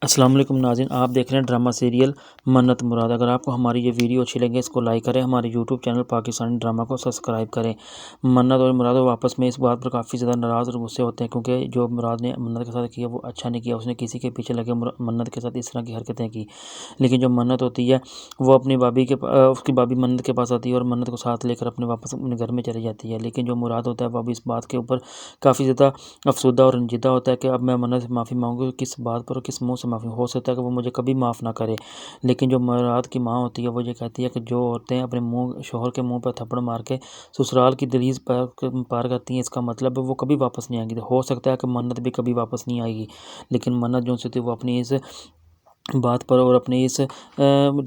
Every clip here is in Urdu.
السلام علیکم ناظرین، آپ دیکھ رہے ہیں ڈرامہ سیریل منت مراد۔ اگر آپ کو ہماری یہ ویڈیو اچھی لگے اس کو لائک کریں، ہمارے یوٹیوب چینل پاکستانی ڈرامہ کو سبسکرائب کریں۔ منت اور مراد آپس میں اس بات پر کافی زیادہ ناراض اور غصے ہوتے ہیں کیونکہ جو مراد نے منت کے ساتھ کیا وہ اچھا نہیں کیا، اس نے کسی کے پیچھے لگے منت کے ساتھ اس طرح کی حرکتیں کی۔ لیکن جو منت ہوتی ہے وہ اپنی اس کی بھابھی منت کے پاس آتی ہے اور منت کو ساتھ لے کر واپس اپنے گھر میں چلی جاتی ہے۔ لیکن جو مراد ہوتا ہے وہ ابھی اس بات کے اوپر کافی زیادہ افسردہ اور رنجیدہ ہوتا ہے کہ اب میں منت سے معافی مانگوں، کس بات پر اور کس منہ سے معافی؟ ہو سکتا ہے کہ وہ مجھے کبھی معاف نہ کرے۔ لیکن جو مراد کی ماں ہوتی ہے وہ یہ کہتی ہے کہ جو عورتیں اپنے شوہر کے منہ پر تھپڑ مار کے سسرال کی دہلیز پار کرتی ہیں، اس کا مطلب ہے وہ کبھی واپس نہیں آئیں گی۔ ہو سکتا ہے کہ منت بھی کبھی واپس نہیں آئے گی، لیکن منت جو ہوتی ہے وہ اپنی اس بات پر اور اپنے اس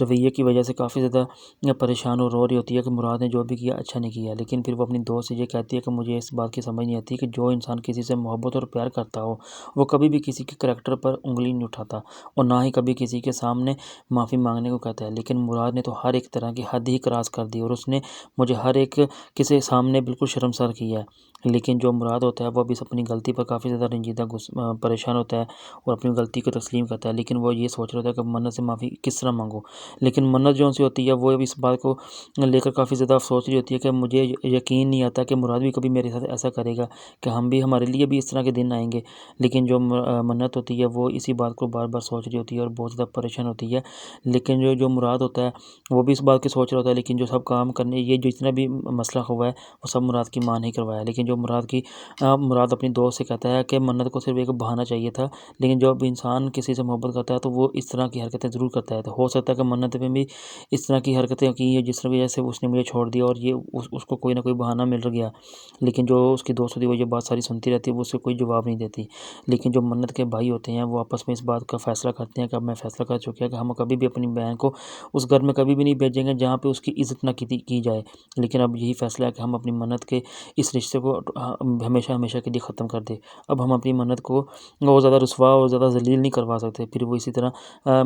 رویے کی وجہ سے کافی زیادہ پریشان اور رو رہی ہوتی ہے کہ مراد نے جو بھی کیا اچھا نہیں کیا۔ لیکن پھر وہ اپنی دوست سے یہ کہتی ہے کہ مجھے اس بات کی سمجھ نہیں آتی کہ جو انسان کسی سے محبت اور پیار کرتا ہو وہ کبھی بھی کسی کے کریکٹر پر انگلی نہیں اٹھاتا اور نہ ہی کبھی کسی کے سامنے معافی مانگنے کو کہتا ہے۔ لیکن مراد نے تو ہر ایک طرح کی حد ہی کراس کر دی اور اس نے مجھے ہر ایک کسی سامنے بالکل شرمسار کیا ہے۔ لیکن جو مراد ہوتا ہے وہ بھی اپنی غلطی پر کافی زیادہ رنجیدہ پریشان ہوتا ہے اور اپنی غلطی کو تسلیم کرتا ہے، لیکن وہ یہ سوچ رہا تھا کہ منت سے معافی کس طرح مانگوں۔ لیکن منت جو سی ہوتی ہے وہ اس بات کو لے کر کافی زیادہ افسوس رہی ہوتی ہے کہ مجھے یقین نہیں آتا کہ مراد بھی کبھی میرے ساتھ ایسا کرے گا کہ ہمارے لیے بھی اس طرح کے دن آئیں گے۔ لیکن جو منت ہوتی ہے وہ اسی بات کو بار بار سوچ رہی ہوتی ہے اور بہت زیادہ پریشان ہوتی ہے۔ لیکن جو مراد ہوتا ہے وہ بھی اس بات کی سوچ رہا ہوتا ہے، لیکن جو سب کام کرنے یہ جو جتنا بھی مسئلہ ہوا ہے وہ سب مراد کی ماں نے کروایا۔ لیکن جو مراد اپنی دوست سے کہتا ہے کہ منت کو صرف ایک بہانہ چاہیے تھا، لیکن جب انسان کسی سے محبت کرتا ہے تو وہ اس طرح کی حرکتیں ضرور کرتا ہے۔ تو ہو سکتا ہے کہ منت نے بھی اس طرح کی حرکتیں کی ہیں جس وجہ سے اس نے مجھے چھوڑ دیا اور یہ اس کو کوئی نہ کوئی بہانہ مل گیا۔ لیکن جو اس کی دوست ہوتی ہے وہ یہ بات ساری سنتی رہتی ہے، وہ اس سے کوئی جواب نہیں دیتی۔ لیکن جو منت کے بھائی ہوتے ہیں وہ آپس میں اس بات کا فیصلہ کرتے ہیں کہ اب میں فیصلہ کر چکا ہے کہ ہم کبھی بھی اپنی بہن کو اس گھر میں کبھی بھی نہیں بھیجیں گے جہاں پہ اس کی عزت نہ کی جائے۔ لیکن اب یہی فیصلہ ہے کہ ہم اپنی منت کے اس رشتے کو ہمیشہ ہمیشہ کے لیے ختم کر دیں۔ اب ہم اپنی منت کو اور زیادہ رسوا اور زیادہ ذلیل نہیں کروا سکتے۔ پھر وہ اسی طرح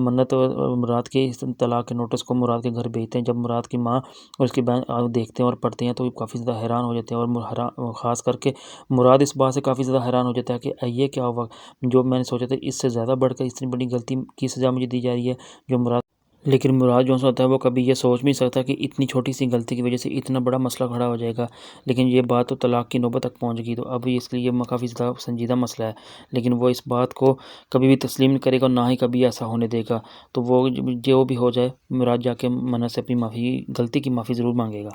منت اور مراد کے طلاق کے نوٹس کو مراد کے گھر بھیجتے ہیں۔ جب مراد کی ماں اور اس کی بہن دیکھتے ہیں اور پڑھتے ہیں تو وہ کافی زیادہ حیران ہو جاتے ہیں اور خاص کر کے مراد اس بات سے کافی زیادہ حیران ہو جاتا ہے کہ یہ کیا ہوا، جو میں نے سوچا تھا اس سے زیادہ بڑھ کر اتنی بڑی غلطی کی سزا مجھے دی جا رہی ہے۔ لیکن مراد جو ہوتا ہے وہ کبھی یہ سوچ نہیں سکتا کہ اتنی چھوٹی سی غلطی کی وجہ سے اتنا بڑا مسئلہ کھڑا ہو جائے گا۔ لیکن یہ بات تو طلاق کی نوبت تک پہنچ گئی، تو اب اس لیے کافی زیادہ سنجیدہ مسئلہ ہے۔ لیکن وہ اس بات کو کبھی بھی تسلیم نہیں کرے گا اور نہ ہی کبھی ایسا ہونے دے گا۔ تو وہ جو بھی ہو جائے مراد جا کے منت سے اپنی غلطی کی معافی ضرور مانگے گا۔